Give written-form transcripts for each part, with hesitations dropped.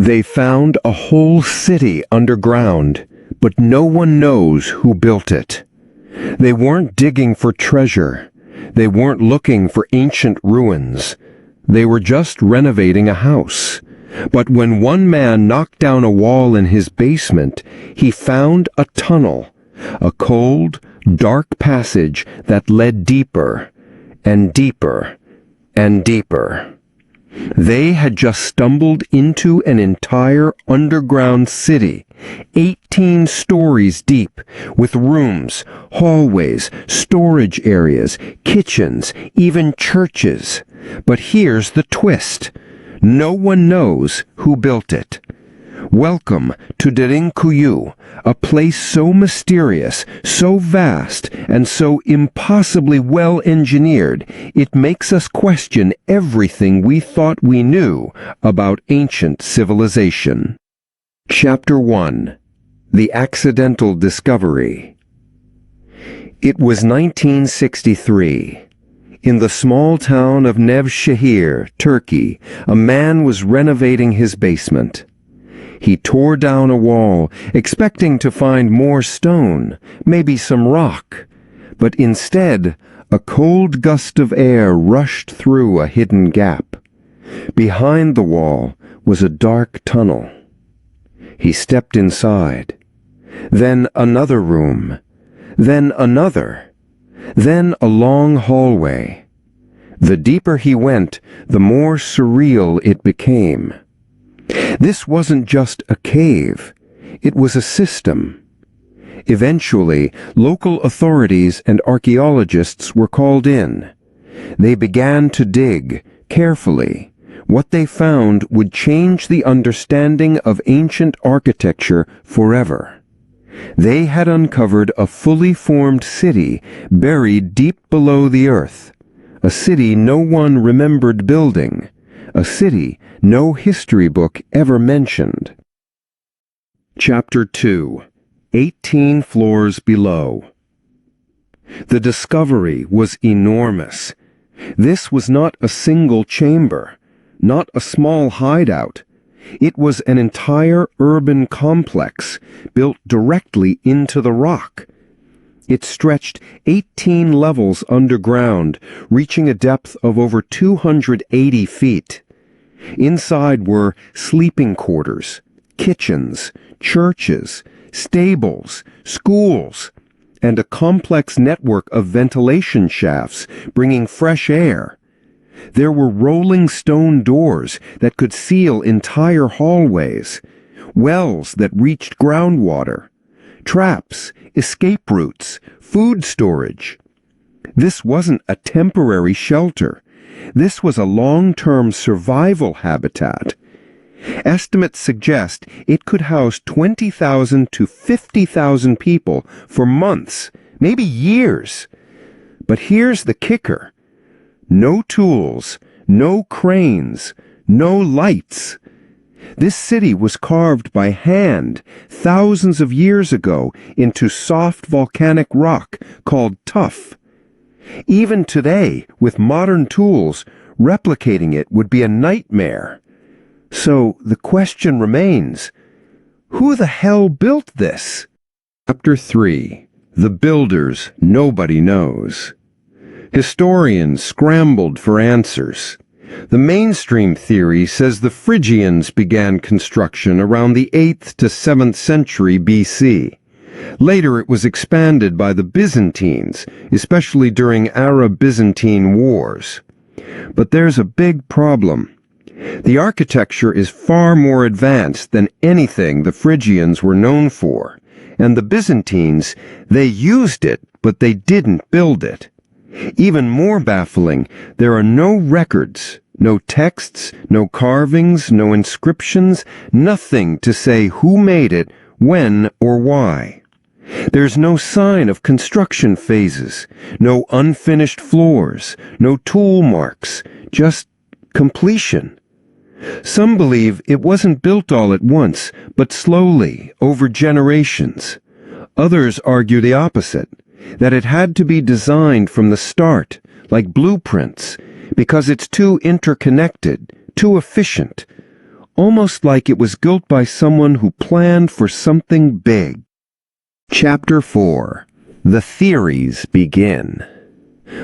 They found a whole city underground, but no one knows who built it. They weren't digging for treasure. They weren't looking for ancient ruins. They were just renovating a house. But when one man knocked down a wall in his basement, he found a tunnel, a cold, dark passage that led deeper and deeper and deeper. They had just stumbled into an entire underground city, 18 stories deep, with rooms, hallways, storage areas, kitchens, even churches. But here's the twist. No one knows who built it. Welcome to Derinkuyu, a place so mysterious, so vast, and so impossibly well-engineered, it makes us question everything we thought we knew about ancient civilization. Chapter 1. The Accidental Discovery. It was 1963. In the small town of Nevşehir, Turkey, a man was renovating his basement. He tore down a wall, expecting to find more stone, maybe some rock. But instead, a cold gust of air rushed through a hidden gap. Behind the wall was a dark tunnel. He stepped inside. Then another room. Then another. Then a long hallway. The deeper he went, the more surreal it became. This wasn't just a cave. It was a system. Eventually, local authorities and archaeologists were called in. They began to dig, carefully. What they found would change the understanding of ancient architecture forever. They had uncovered a fully formed city buried deep below the earth. A city no one remembered building. A city no history book ever mentioned. Chapter 2. 18 Floors Below. The discovery was enormous. This was not a single chamber, not a small hideout. It was an entire urban complex built directly into the rock. It stretched 18 levels underground, reaching a depth of over 280 feet. Inside were sleeping quarters, kitchens, churches, stables, schools, and a complex network of ventilation shafts bringing fresh air. There were rolling stone doors that could seal entire hallways, wells that reached groundwater, traps, escape routes, food storage. This wasn't a temporary shelter. This was a long-term survival habitat. Estimates suggest it could house 20,000 to 50,000 people for months, maybe years. But here's the kicker. No tools, no cranes, no lights. This city was carved by hand thousands of years ago into soft volcanic rock called tuff. Even today, with modern tools, replicating it would be a nightmare. So the question remains, who the hell built this? Chapter 3. The Builders Nobody Knows. Historians scrambled for answers. The mainstream theory says the Phrygians began construction around the 8th to 7th century BC. Later it was expanded by the Byzantines, especially during Arab-Byzantine wars. But there's a big problem. The architecture is far more advanced than anything the Phrygians were known for, and the Byzantines, they used it, but they didn't build it. Even more baffling, there are no records, no texts, no carvings, no inscriptions, nothing to say who made it, when, or why. There's no sign of construction phases, no unfinished floors, no tool marks, just completion. Some believe it wasn't built all at once, but slowly, over generations. Others argue the opposite, that it had to be designed from the start, like blueprints, because it's too interconnected, too efficient. almost like it was built by someone who planned for something big. Chapter 4. The Theories Begin.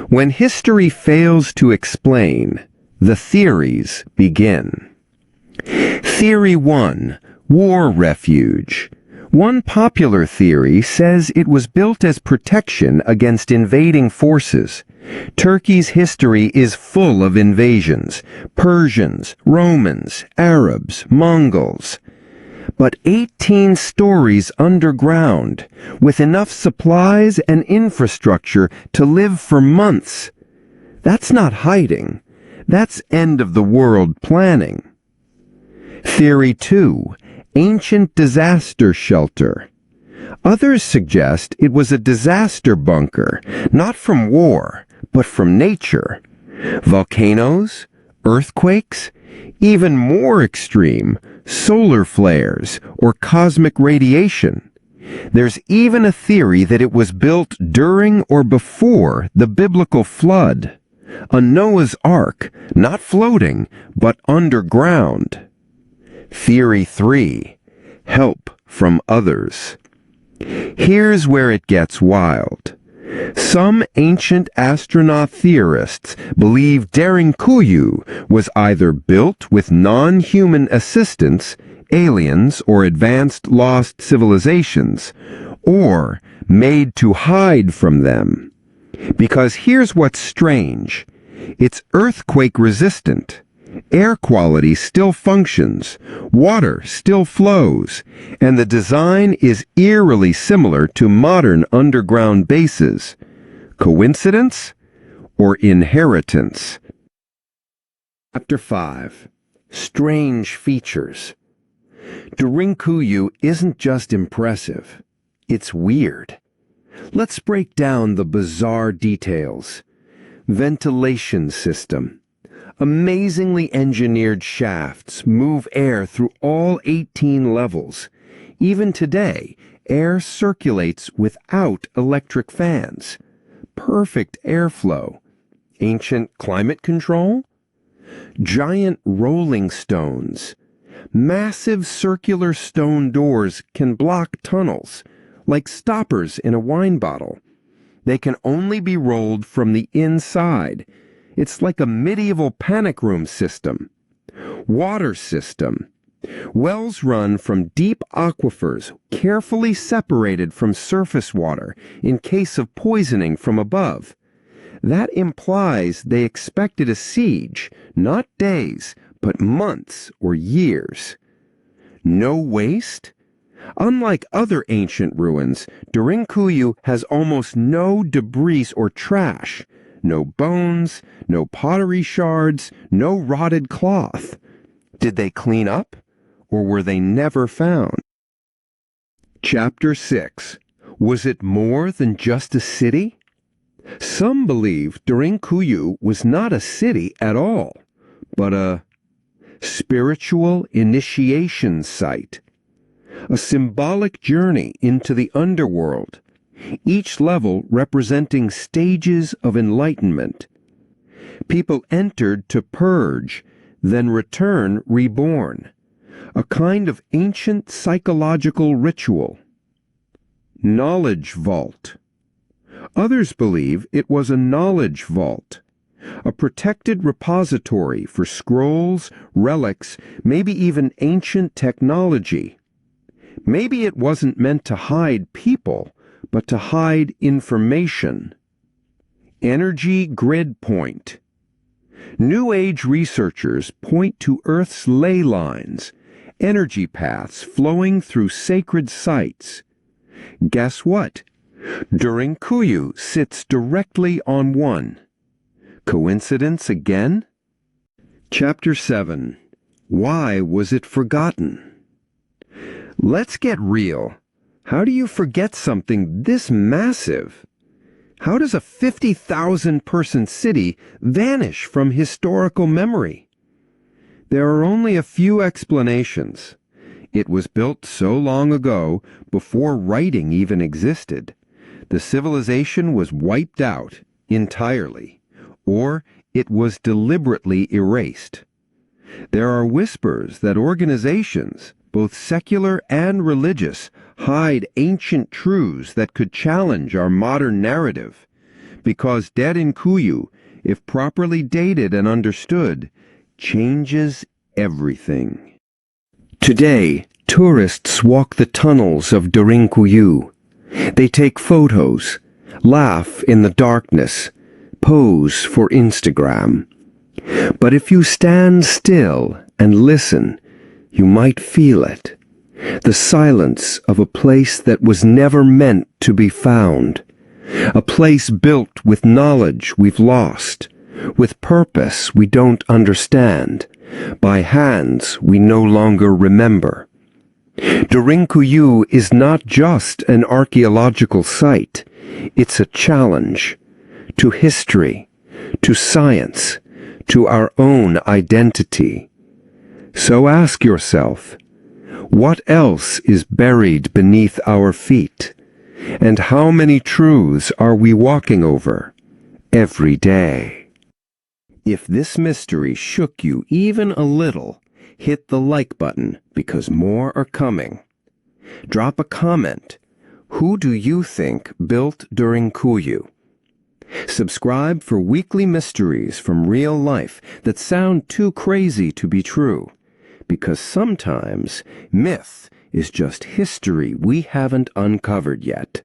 When history fails to explain, the theories begin. Theory 1. War refuge. One popular theory says it was built as protection against invading forces. Turkey's history is full of invasions: Persians, Romans, Arabs, Mongols. But 18 stories underground, with enough supplies and infrastructure to live for months. That's not hiding. That's end-of-the-world planning. Theory 2. Ancient disaster shelter. Others suggest it was a disaster bunker, not from war, but from nature. Volcanoes, earthquakes, even more extreme, solar flares or cosmic radiation. There's even a theory that it was built during or before the biblical flood. A Noah's Ark, not floating, but underground. Theory 3. Help from others. Here's where it gets wild. Some ancient astronaut theorists believe Derinkuyu was either built with non-human assistance, aliens or advanced lost civilizations, or made to hide from them. Because here's what's strange. It's earthquake resistant. Air quality still functions, water still flows, and the design is eerily similar to modern underground bases. Coincidence or inheritance? Chapter 5. Strange features. Derinkuyu isn't just impressive, it's weird. Let's break down the bizarre details. Ventilation system. Amazingly engineered shafts move air through all 18 levels. Even today, air circulates without electric fans. Perfect airflow. Ancient climate control? Giant rolling stones. Massive circular stone doors can block tunnels, like stoppers in a wine bottle. They can only be rolled from the inside. It's like a medieval panic room system. Water system. Wells run from deep aquifers, carefully separated from surface water in case of poisoning from above. That implies they expected a siege, not days, but months or years. No waste? Unlike other ancient ruins, Derinkuyu has almost no debris or trash. No bones, no pottery shards, no rotted cloth. Did they clean up, or were they never found? Chapter 6. Was it more than just a city? Some believe Derinkuyu was not a city at all, but a spiritual initiation site. A symbolic journey into the underworld, each level representing stages of enlightenment. People entered to purge, then return reborn. A kind of ancient psychological ritual. Knowledge vault. Others believe it was a knowledge vault, a protected repository for scrolls, relics, maybe even ancient technology. Maybe it wasn't meant to hide people, but to hide information. Energy grid point. New Age researchers point to Earth's ley lines, energy paths flowing through sacred sites. Guess what? Derinkuyu sits directly on one. Coincidence again? Chapter 7. Why was it forgotten? Let's get real. How do you forget something this massive? How does a 50,000-person city vanish from historical memory? There are only a few explanations. It was built so long ago, before writing even existed. The civilization was wiped out entirely, or it was deliberately erased. There are whispers that organizations, both secular and religious, hide ancient truths that could challenge our modern narrative. Because Derinkuyu, if properly dated and understood, changes everything. Today, tourists walk the tunnels of Derinkuyu. They take photos, laugh in the darkness, pose for Instagram. But if you stand still and listen, you might feel it. The silence of a place that was never meant to be found. A place built with knowledge we've lost, with purpose we don't understand, by hands we no longer remember. Derinkuyu is not just an archaeological site, it's a challenge to history, to science, to our own identity. So ask yourself, what else is buried beneath our feet? And how many truths are we walking over every day? If this mystery shook you even a little, hit the like button because more are coming. Drop a comment. Who do you think built Derinkuyu? Subscribe for weekly mysteries from real life that sound too crazy to be true, because sometimes myth is just history we haven't uncovered yet.